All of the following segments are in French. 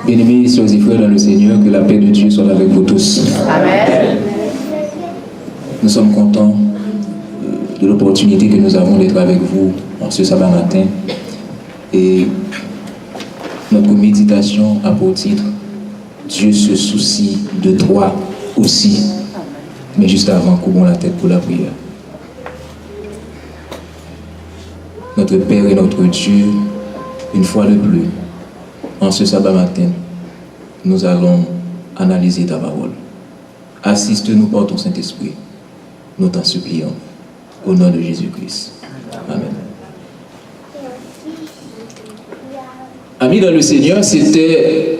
Bien-aimés, sœurs et frères dans le Seigneur, que la paix de Dieu soit avec vous tous. Amen. Nous sommes contents de l'opportunité que nous avons d'être avec vous en ce sabbat matin. Et notre méditation a pour titre « Dieu se soucie de toi aussi ». Mais juste avant, couvrons la tête pour la prière. Notre Père et notre Dieu, une fois de plus, en ce sabbat matin, nous allons analyser ta parole. Assiste-nous par ton Saint-Esprit. Nous t'en supplions. Au nom de Jésus-Christ. Amen. Amis dans le Seigneur, c'était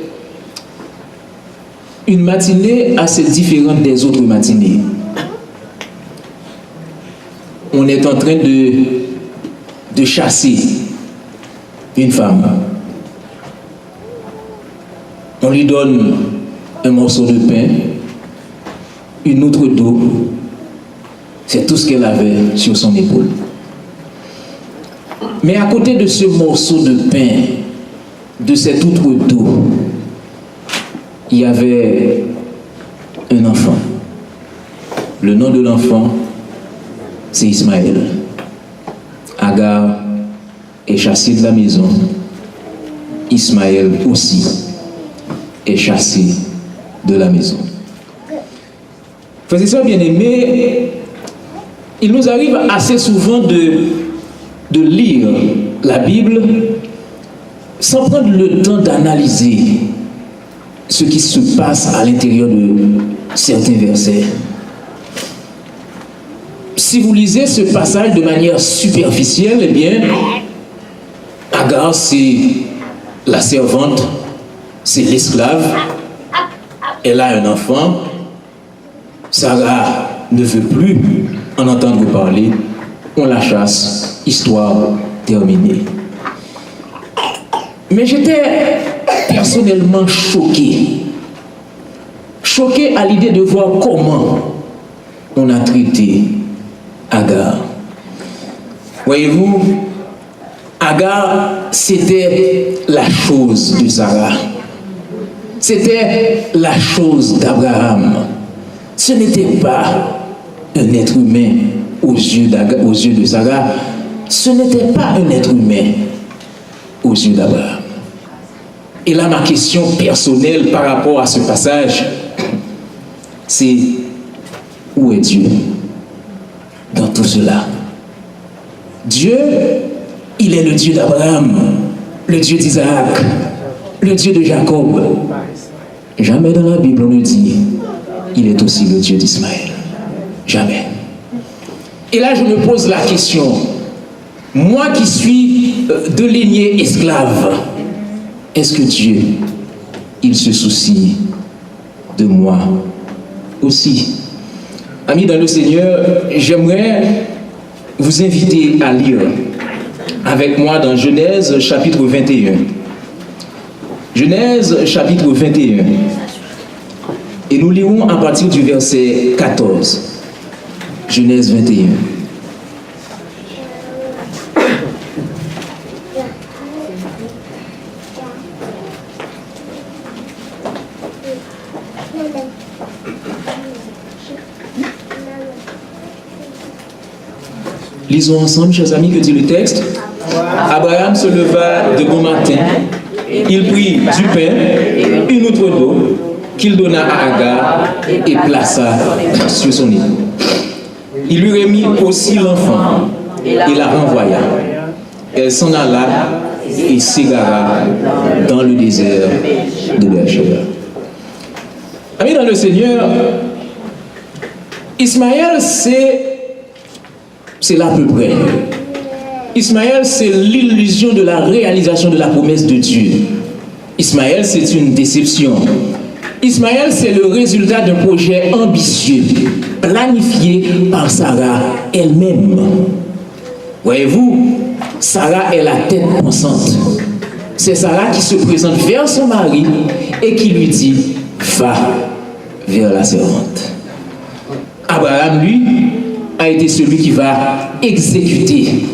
une matinée assez différente des autres matinées. On est en train de chasser une femme. On lui donne un morceau de pain, une outre d'eau. C'est tout ce qu'elle avait sur son épaule. Mais à côté de ce morceau de pain, de cette outre d'eau, il y avait un enfant. Le nom de l'enfant, c'est Ismaël. Agar est chassé de la maison. Ismaël aussi est chassé de la maison. Frères et sœurs bien-aimés, il nous arrive assez souvent de lire la Bible sans prendre le temps d'analyser ce qui se passe à l'intérieur de certains versets. Si vous lisez ce passage de manière superficielle, eh bien, Agar, c'est la servante, c'est l'esclave, elle a un enfant, Sarah ne veut plus en entendre parler, on la chasse, histoire terminée. Mais j'étais personnellement choqué à l'idée de voir comment on a traité Agar. Voyez-vous, Agar, c'était la chose de Sarah. C'était la chose d'Abraham. Ce n'était pas un être humain aux yeux de Sarah. Ce n'était pas un être humain aux yeux d'Abraham. Et là, ma question personnelle par rapport à ce passage, c'est où est Dieu dans tout cela? Dieu, il est le Dieu d'Abraham, le Dieu d'Isaac, le Dieu de Jacob. Jamais dans la Bible on ne dit, il est aussi le Dieu d'Ismaël. Jamais. Et là, je me pose la question, moi qui suis de lignée esclave, est-ce que Dieu, il se soucie de moi aussi? Amis dans le Seigneur, j'aimerais vous inviter à lire avec moi dans Genèse chapitre 21. Genèse chapitre 21. Et nous lirons à partir du verset 14. Genèse 21. Lisons ensemble, chers amis, que dit le texte. Abraham se leva de bon matin, il prit du pain, une outre d'eau, qu'il donna à Agar et plaça sur son lit. Il lui remit aussi l'enfant et la renvoya. Elle s'en alla et s'égara dans le désert de Beersheba. Amis dans le Seigneur, Ismaël, c'est là à peu près. Ismaël, c'est l'illusion de la réalisation de la promesse de Dieu. Ismaël, c'est une déception. Ismaël, c'est le résultat d'un projet ambitieux, planifié par Sarah elle-même. Voyez-vous, Sarah est la tête pensante. C'est Sarah qui se présente vers son mari et qui lui dit « Va vers la servante ». Abraham, lui, a été celui qui va exécuter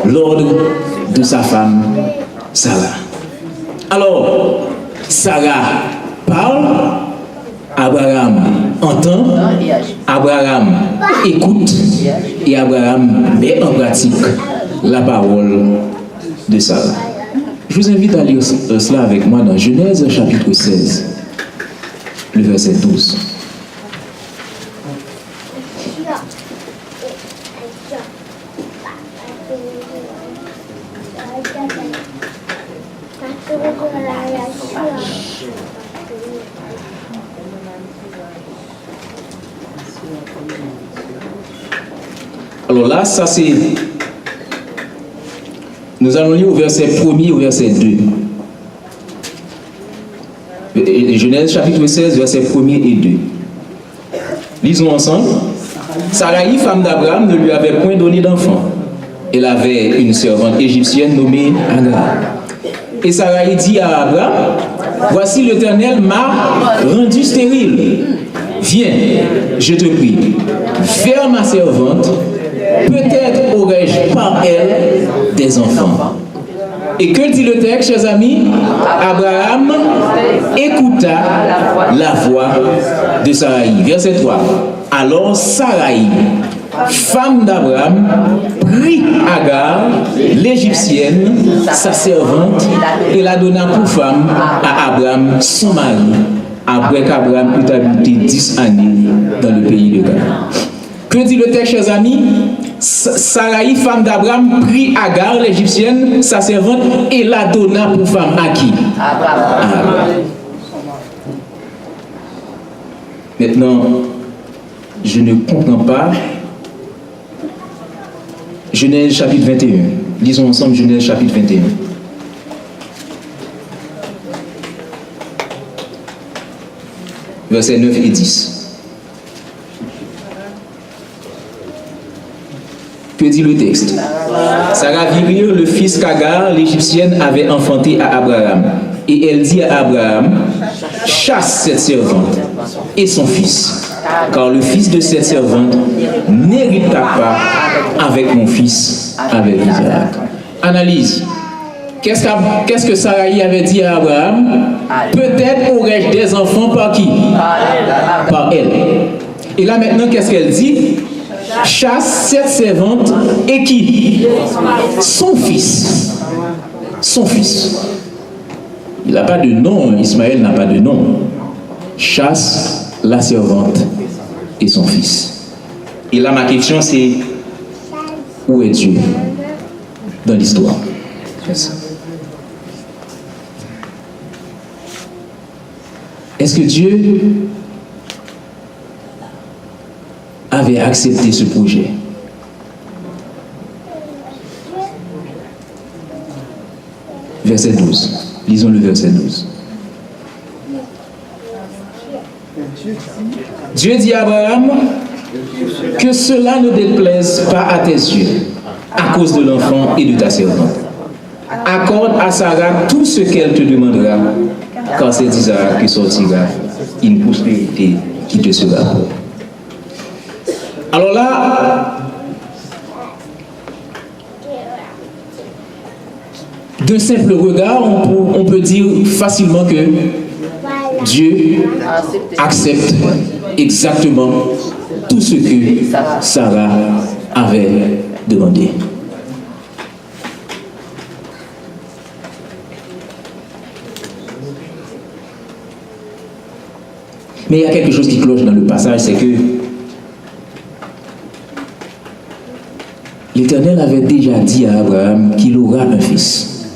l'ordre de sa femme, Sarah. Alors, Sarah parle, Abraham entend, Abraham écoute et Abraham met en pratique la parole de Sarah. Je vous invite à lire cela avec moi dans Genèse chapitre 16, le verset 12. Alors là, ça c'est... Nous allons lire au verset 1er au verset 2. Genèse chapitre 16, verset 1er et 2. Lisons ensemble. Sarai, femme d'Abraham, ne lui avait point donné d'enfant. Elle avait une servante égyptienne nommée Agar. Et Sarai dit à Abraham, voici l'Éternel m'a rendu stérile. Viens, je te prie, vers ma servante, peut-être aurais-je par elle des enfants. Et que dit le texte, chers amis? Abraham écouta la voix de Sarai. Verset 3. Alors Sarai, femme d'Abraham, prit Agar, l'Égyptienne, sa servante, et la donna pour femme à Abraham, son mari, après qu'Abraham eut habité 10 années dans le pays de Canaan. Que dit le texte, chers amis? Sarai, femme d'Abraham, prit Agar, l'Égyptienne, sa servante, et la donna pour femme à qui? Abraham. Maintenant, je ne comprends pas. Genèse chapitre 21. Lisons ensemble Genèse chapitre 21. Versets 9 et 10. Que dit le texte? Sarah vit rire le fils qu'Agar, l'Égyptienne, avait enfanté à Abraham. Et elle dit à Abraham, chasse cette servante et son fils, car le fils de cette servante n'héritera pas avec mon fils, avec Isaac. Analyse. Qu'est-ce que Sarai avait dit à Abraham? Peut-être aurais-je des enfants par qui? Par elle. Et là maintenant, qu'est-ce qu'elle dit? Chasse cette servante et qui? Son fils. Son fils. Il n'a pas de nom, Ismaël n'a pas de nom. Chasse la servante et son fils. Et là, ma question, c'est où est Dieu dans l'histoire? Est-ce que Dieu avait accepté ce projet? Verset 12. Lisons le verset 12. Dieu dit à Abraham, que cela ne déplaise pas à tes yeux à cause de l'enfant et de ta servante. Accorde à Sarah tout ce qu'elle te demandera, car c'est d'Isaac que sortira une postérité qui te sera propre. Alors là, d'un simple regard, on peut dire facilement que Dieu accepte exactement tout ce que Sarah avait demandé. Mais il y a quelque chose qui cloche dans le passage, c'est que l'Éternel avait déjà dit à Abraham qu'il aura un fils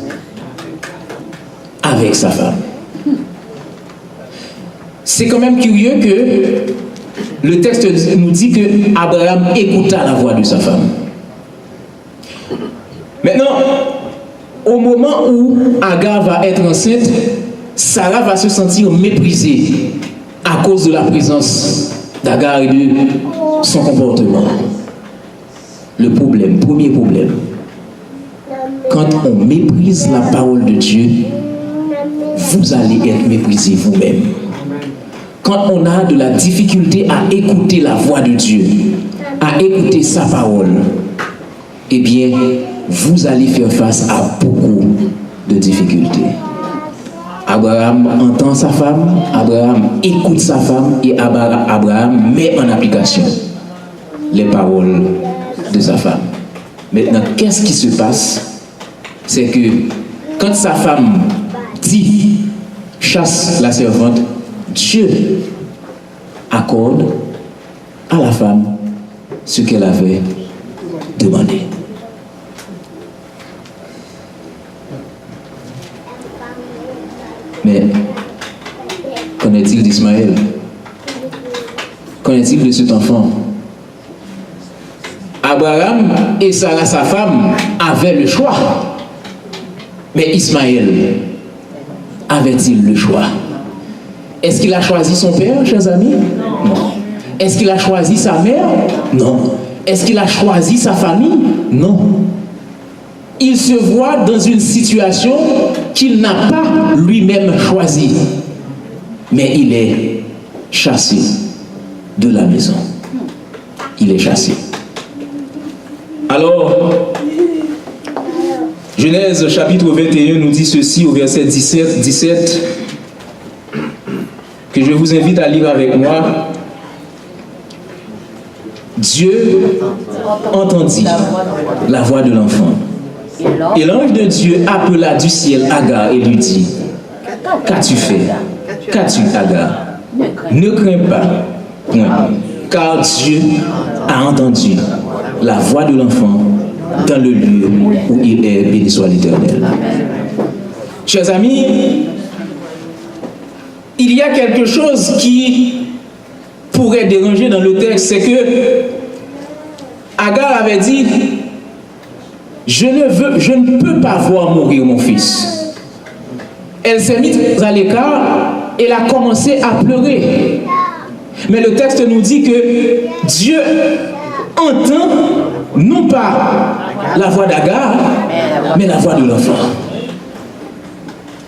avec sa femme. C'est quand même curieux que le texte nous dit que Abraham écouta la voix de sa femme. Maintenant, au moment où Agar va être enceinte, Sarah va se sentir méprisée à cause de la présence d'Agar et de son comportement. Le problème, premier problème, quand on méprise la parole de Dieu, vous allez être méprisé vous-même. Quand on a de la difficulté à écouter la voix de Dieu, à écouter sa parole, eh bien, vous allez faire face à beaucoup de difficultés. Abraham entend sa femme, Abraham écoute sa femme et Abraham met en application les paroles de sa femme. Maintenant, qu'est-ce qui se passe? C'est que quand sa femme dit chasse la servante, Dieu accorde à la femme ce qu'elle avait demandé. Mais qu'en est-il d'Ismaël? Qu'en est-il de cet enfant? Abraham et Sarah, sa femme, avaient le choix. Mais Ismaël, avait-il le choix? Est-ce qu'il a choisi son père, chers amis? Non. Est-ce qu'il a choisi sa mère? Non. Est-ce qu'il a choisi sa famille? Non. Il se voit dans une situation qu'il n'a pas lui-même choisie. Mais il est chassé de la maison. Il est chassé. Alors, Genèse chapitre 21 nous dit ceci au verset 17, que je vous invite à lire avec moi. Dieu entendit la voix de l'enfant. Et l'ange de Dieu appela du ciel Agar et lui dit: qu'as-tu fait? Qu'as-tu, Agar? Ne crains pas, point, car Dieu a entendu la voix de l'enfant dans le lieu où il est, béni soit l'Éternel. Chers amis, il y a quelque chose qui pourrait déranger dans le texte, c'est que Agar avait dit: je ne peux pas voir mourir mon fils. Elle s'est mise à l'écart et elle a commencé à pleurer. Mais le texte nous dit que Dieu entend non pas la voix d'Agar, mais la voix de l'enfant.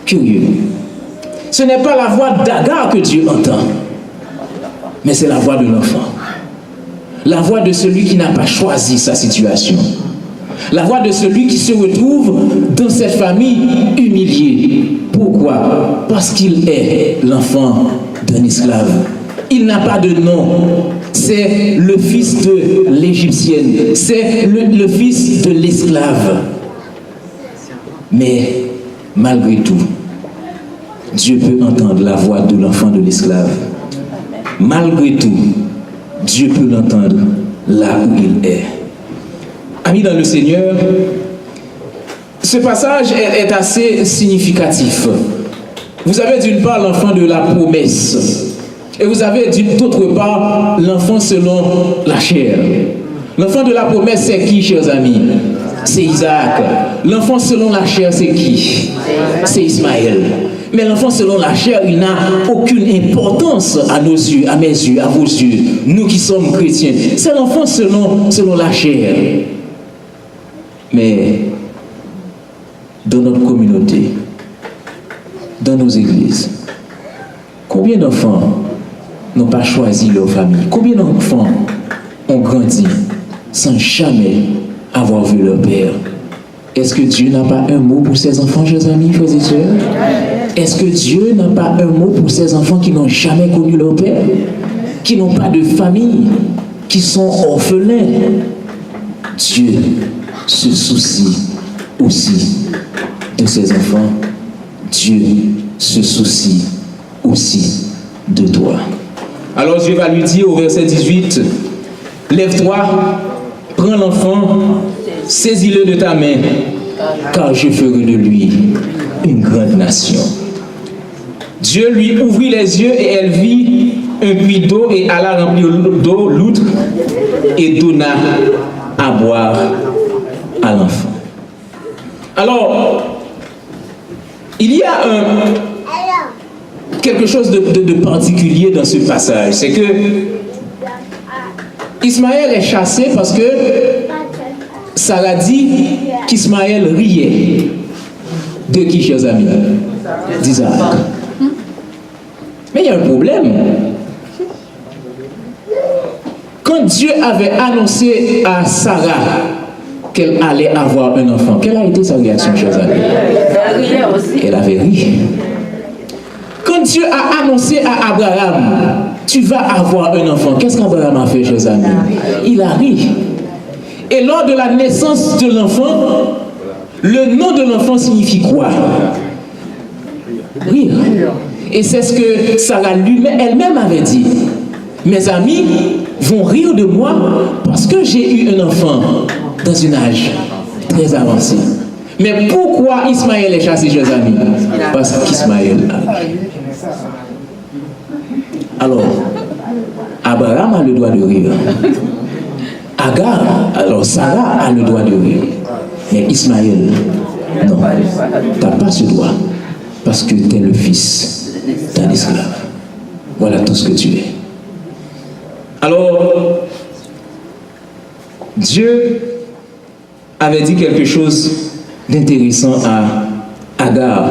Curieux. Ce n'est pas la voix d'Agar que Dieu entend, mais c'est la voix de l'enfant. La voix de celui qui n'a pas choisi sa situation. La voix de celui qui se retrouve dans cette famille humiliée. Pourquoi? Parce qu'il est l'enfant d'un esclave. Il n'a pas de nom. C'est le fils de l'Égyptienne. C'est le fils de l'esclave. Mais malgré tout, Dieu peut entendre la voix de l'enfant de l'esclave. Malgré tout, Dieu peut l'entendre là où il est. Amis dans le Seigneur, ce passage est assez significatif. Vous avez d'une part l'enfant de la promesse, et vous avez d'autre part l'enfant selon la chair. L'enfant de la promesse, c'est qui, chers amis? C'est Isaac. L'enfant selon la chair, c'est qui? C'est Ismaël. Mais l'enfant selon la chair, il n'a aucune importance à nos yeux, à mes yeux, à vos yeux, nous qui sommes chrétiens. C'est l'enfant selon la chair. Mais dans notre communauté, dans nos églises, combien d'enfants n'ont pas choisi leur famille? Combien d'enfants ont grandi sans jamais avoir vu leur père? Est-ce que Dieu n'a pas un mot pour ces enfants, chers amis, frères et sœurs? Est-ce que Dieu n'a pas un mot pour ces enfants qui n'ont jamais connu leur père, qui n'ont pas de famille, qui sont orphelins? Dieu se soucie aussi de ses enfants. Dieu se soucie aussi de toi. Alors Dieu va lui dire au verset 18, lève-toi, prends l'enfant, saisis-le de ta main, car je ferai de lui une grande nation. Dieu lui ouvrit les yeux et elle vit un puits d'eau et alla remplir d'eau l'outre et donna à boire à l'enfant. Alors, il y a quelque chose de particulier dans ce passage. C'est que Ismaël est chassé parce que Sarah dit qu'Ismaël riait. De qui, chers amis? D'Isaac. Mais il y a un problème. Quand Dieu avait annoncé à Sarah qu'elle allait avoir un enfant, quelle a été sa réaction, chers amis? Elle avait ri. Quand Dieu a annoncé à Abraham, tu vas avoir un enfant, qu'est-ce qu'Abraham a fait, chers amis? Il a ri. Et lors de la naissance de l'enfant, le nom de l'enfant signifie quoi? Rire. Et c'est ce que Sarah elle-même avait dit. Mes amis vont rire de moi parce que j'ai eu un enfant dans un âge très avancé. Mais pourquoi Ismaël est chassé, chers amis? Parce qu'Ismaël a ri. Alors, Abraham a le droit de rire. Agar, alors Sarah a le droit de rire. Mais Ismaël, non, tu n'as pas ce droit. Parce que tu es le fils d'un esclave. Voilà tout ce que tu es. Alors, Dieu avait dit quelque chose d'intéressant à Agar.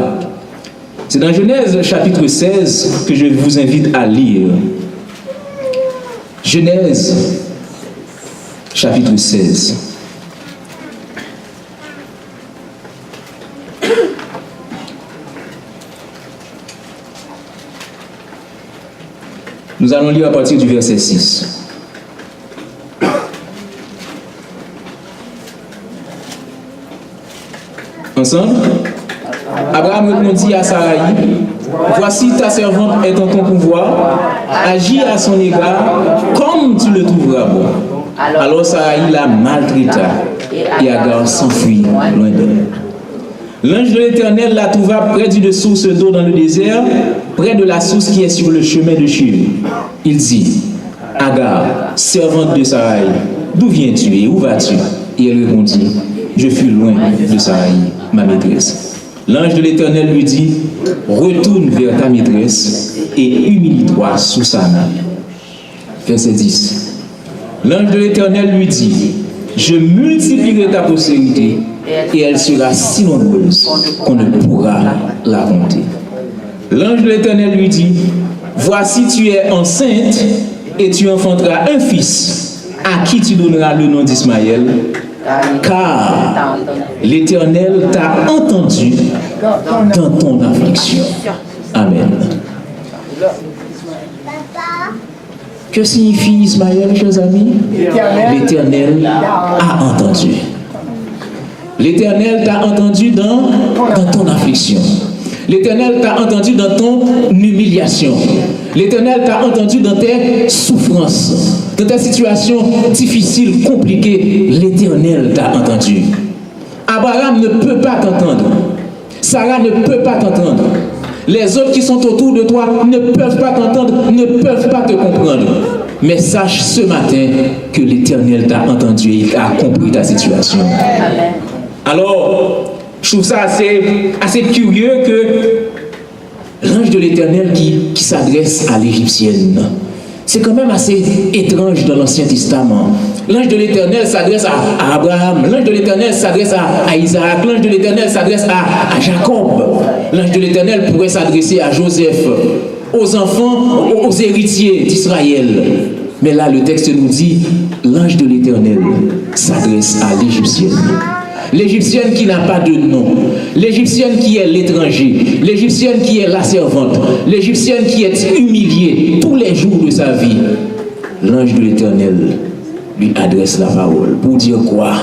C'est dans Genèse chapitre 16 que je vous invite à lire. Genèse chapitre 16. Nous allons lire à partir du verset 6. Ensemble? Abraham répondit à Sarai, voici ta servante est en ton pouvoir, agis à son égard comme tu le trouveras bon. Alors Sarai la maltraita et Agar s'enfuit loin d'elle. L'ange de l'Éternel la trouva près d'une source d'eau dans le désert, près de la source qui est sur le chemin de Shur. Il dit, Agar, servante de Sarai, d'où viens-tu et où vas-tu? Et elle répondit, je fus loin de Sarai, ma maîtresse. L'ange de l'Éternel lui dit, retourne vers ta maîtresse et humilie-toi sous sa main. Verset 10. L'ange de l'Éternel lui dit, je multiplierai ta postérité et elle sera si nombreuse qu'on ne pourra la compter. L'ange de l'Éternel lui dit, voici tu es enceinte et tu enfanteras un fils à qui tu donneras le nom d'Ismaël, car l'Éternel t'a entendu dans ton affliction. Amen. Que signifie Ismaël, chers amis? L'Éternel a entendu. L'Éternel t'a entendu dans ton affliction. L'Éternel t'a entendu dans ton humiliation. L'Éternel t'a entendu dans tes souffrances, dans tes situations difficiles, compliquées. L'Éternel t'a entendu. Abraham ne peut pas t'entendre. Sarah ne peut pas t'entendre. Les autres qui sont autour de toi ne peuvent pas t'entendre, ne peuvent pas te comprendre. Mais sache ce matin que l'Éternel t'a entendu et il a compris ta situation. Alors, je trouve ça assez curieux que l'ange de l'Éternel qui s'adresse à l'Égyptienne. C'est quand même assez étrange dans l'Ancien Testament. L'ange de l'Éternel s'adresse à Abraham, l'ange de l'Éternel s'adresse à Isaac, l'ange de l'Éternel s'adresse à Jacob. L'ange de l'Éternel pourrait s'adresser à Joseph, aux enfants, aux héritiers d'Israël. Mais là, le texte nous dit, l'ange de l'Éternel s'adresse à l'Égyptienne. L'Égyptienne qui n'a pas de nom, l'Égyptienne qui est l'étranger, l'Égyptienne qui est la servante, l'Égyptienne qui est humiliée tous les jours de sa vie. L'ange de l'Éternel lui adresse la parole pour dire quoi?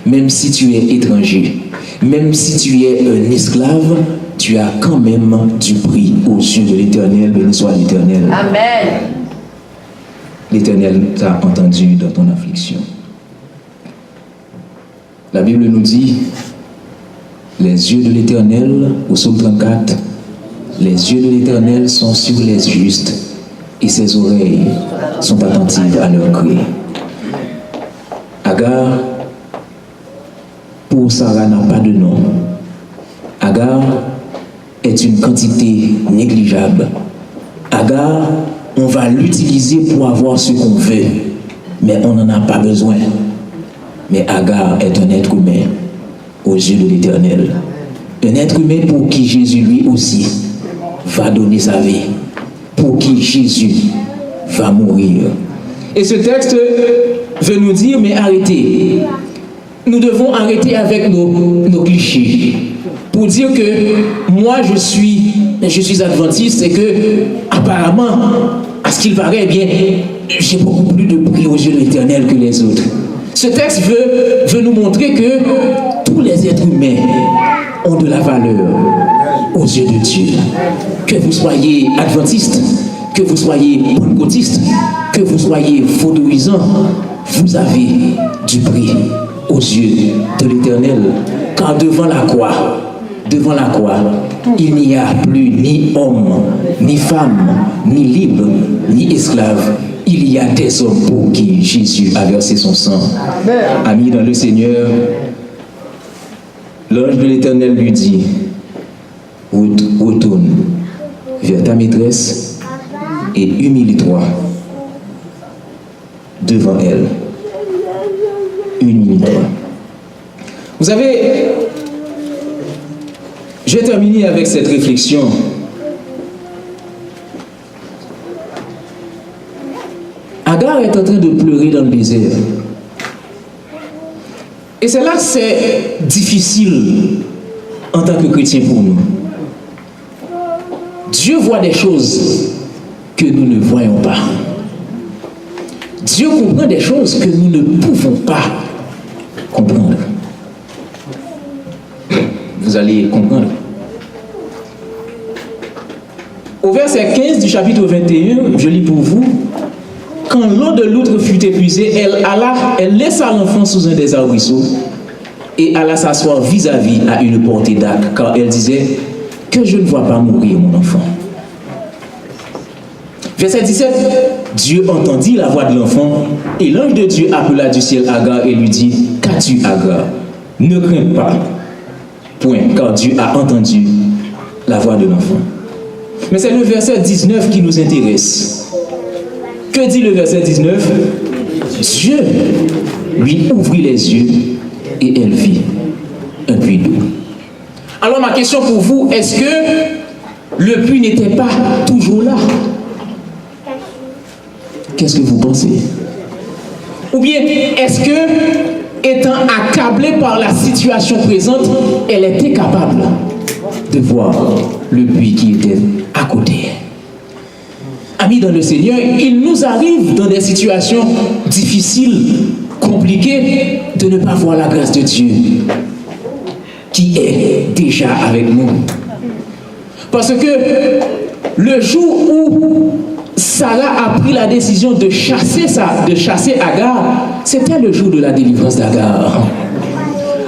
Même si tu es étranger, même si tu es un esclave, tu as quand même du prix aux yeux de l'Éternel. Béni soit l'Éternel. Amen. L'Éternel t'a entendu dans ton affliction. La Bible nous dit, les yeux de l'Éternel, au psaume 34, les yeux de l'Éternel sont sur les justes et ses oreilles sont attentives à leurs cris. Agar, pour Sarah, n'a pas de nom. Agar est une quantité négligeable. Agar, on va l'utiliser pour avoir ce qu'on veut, mais on n'en a pas besoin. Mais Agar est un être humain aux yeux de l'Éternel. Un être humain pour qui Jésus lui aussi va donner sa vie. Pour qui Jésus va mourir. Et ce texte veut nous dire, mais arrêtez. Nous devons arrêter avec nos clichés. Pour dire que moi je suis mais je suis adventiste et que, apparemment, à ce qu'il paraît, eh bien, j'ai beaucoup plus de prix aux yeux de l'Éternel que les autres. Ce texte veut nous montrer que tous les êtres humains ont de la valeur aux yeux de Dieu. Que vous soyez adventiste, que vous soyez pentecôtiste, que vous soyez vaudouisant, vous avez du prix aux yeux de l'Éternel. Car devant la croix, il n'y a plus ni homme, ni femme, ni libre, ni esclave. Il y a des hommes pour qui Jésus a versé son sang. Amis dans le Seigneur, l'ange de l'Éternel lui dit, retourne vers ta maîtresse et humilie-toi devant elle. Humilie-toi. Vous savez, je vais terminer avec cette réflexion. Agar est en train de pleurer dans le désert. Et c'est là que c'est difficile en tant que chrétien pour nous. Dieu voit des choses que nous ne voyons pas. Dieu comprend des choses que nous ne pouvons pas comprendre. Vous allez comprendre. Au verset 15 du chapitre 21, je lis pour vous. Quand l'eau de l'outre fut épuisée, elle laissa l'enfant sous un des arbrisseaux et alla s'asseoir vis-à-vis à une portée d'arc, car elle disait que je ne vois pas mourir mon enfant. Verset 17, Dieu entendit la voix de l'enfant et l'ange de Dieu appela du ciel Agar et lui dit, qu'as-tu Agar? Ne crains pas, point, car Dieu a entendu la voix de l'enfant. Mais c'est le verset 19 qui nous intéresse. Que dit le verset 19? Dieu lui ouvrit les yeux et elle vit un puits d'eau. Alors ma question pour vous, est-ce que le puits n'était pas toujours là? Qu'est-ce que vous pensez? Ou bien est-ce que, étant accablée par la situation présente, elle était capable de voir le puits qui était à côté? Amis dans le Seigneur, il nous arrive dans des situations difficiles, compliquées, de ne pas voir la grâce de Dieu qui est déjà avec nous. Parce que le jour où Sarah a pris la décision de chasser Agar, c'était le jour de la délivrance d'Agar.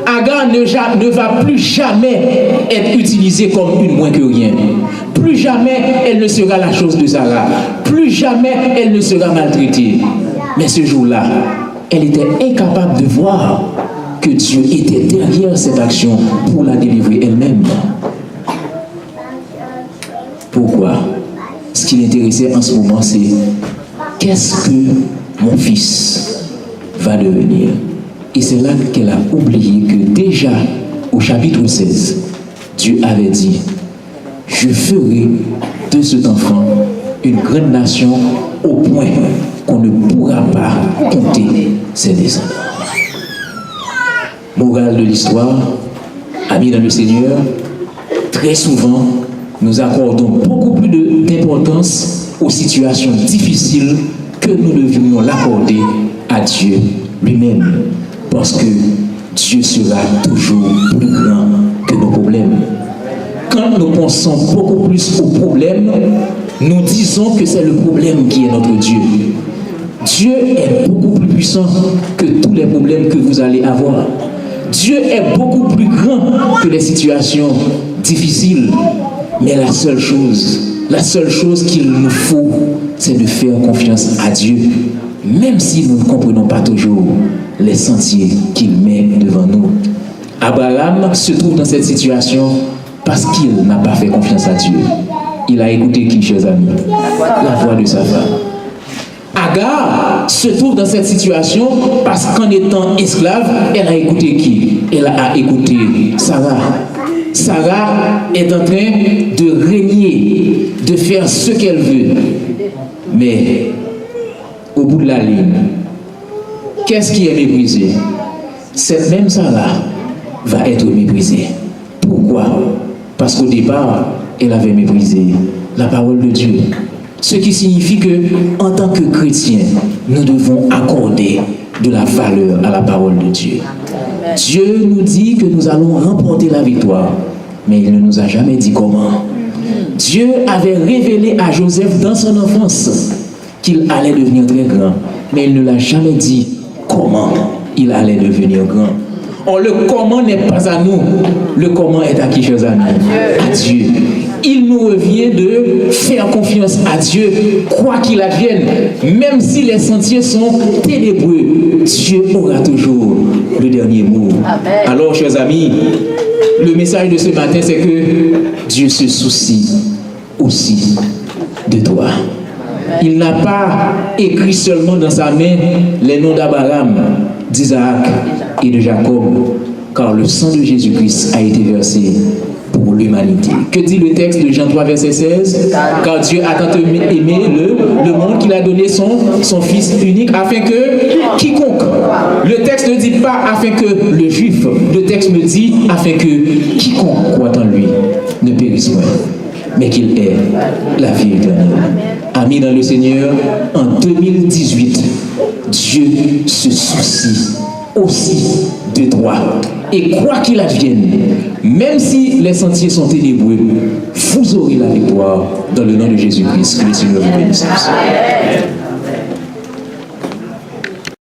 Agar ne va plus jamais être utilisée comme une moins que rien. Plus jamais elle ne sera la chose de Sarah. Plus jamais elle ne sera maltraitée. Mais ce jour-là, elle était incapable de voir que Dieu était derrière cette action pour la délivrer elle-même. Pourquoi? Ce qui l'intéressait en ce moment, c'est qu'est-ce que mon fils va devenir? Et c'est là qu'elle a oublié que déjà au chapitre 16, Dieu avait dit, je ferai de cet enfant une grande nation au point qu'on ne pourra pas compter ses descendants. Morale de l'histoire, amis dans le Seigneur, très souvent, nous accordons beaucoup plus d'importance aux situations difficiles que nous devrions l'accorder à Dieu lui-même. Parce que Dieu sera toujours plus grand que nos problèmes. Quand nous pensons beaucoup plus aux problèmes, nous disons que c'est le problème qui est notre Dieu. Dieu est beaucoup plus puissant que tous les problèmes que vous allez avoir. Dieu est beaucoup plus grand que les situations difficiles. Mais la seule chose qu'il nous faut, c'est de faire confiance à Dieu, même si nous ne comprenons pas toujours les sentiers qu'il met devant nous. Abraham se trouve dans cette situation parce qu'il n'a pas fait confiance à Dieu. Il a écouté qui, chers amis? La voix de sa femme. Agar se trouve dans cette situation parce qu'en étant esclave, elle a écouté qui? Elle a écouté Sarah. Sarah est en train de régner, de faire ce qu'elle veut. Mais au bout de la ligne, qu'est-ce qui est méprisé? Cette même Sarah va être méprisée. Pourquoi? Parce qu'au départ, elle avait méprisé la parole de Dieu. Ce qui signifie que, en tant que chrétiens, nous devons accorder de la valeur à la parole de Dieu. Dieu nous dit que nous allons remporter la victoire, mais il ne nous a jamais dit comment. Dieu avait révélé à Joseph dans son enfance qu'il allait devenir très grand, mais il ne l'a jamais dit comment il allait devenir grand. Or, le comment n'est pas à nous, le comment est à qui, chers amis? À Dieu. Il nous revient de faire confiance à Dieu, quoi qu'il advienne, même si les sentiers sont ténébreux, Dieu aura toujours le dernier mot. Amen. Alors, chers amis, le message de ce matin, c'est que Dieu se soucie aussi de toi. Il n'a pas écrit seulement dans sa main les noms d'Abraham, d'Isaac et de Jacob, car le sang de Jésus-Christ a été versé pour l'humanité. Que dit le texte de Jean 3, verset 16? Car Dieu a tant aimé le monde qu'il a donné son Fils unique, afin que quiconque, le texte ne dit pas afin que le juif, le texte me dit afin que quiconque croit en lui ne périsse point, mais qu'il ait la vie éternelle. Amis dans le Seigneur, en 2018, Dieu se soucie aussi de toi. Et quoi qu'il advienne, même si les sentiers sont ténébreux, vous aurez la victoire dans le nom de Jésus-Christ. Que le Seigneur vous bénisse.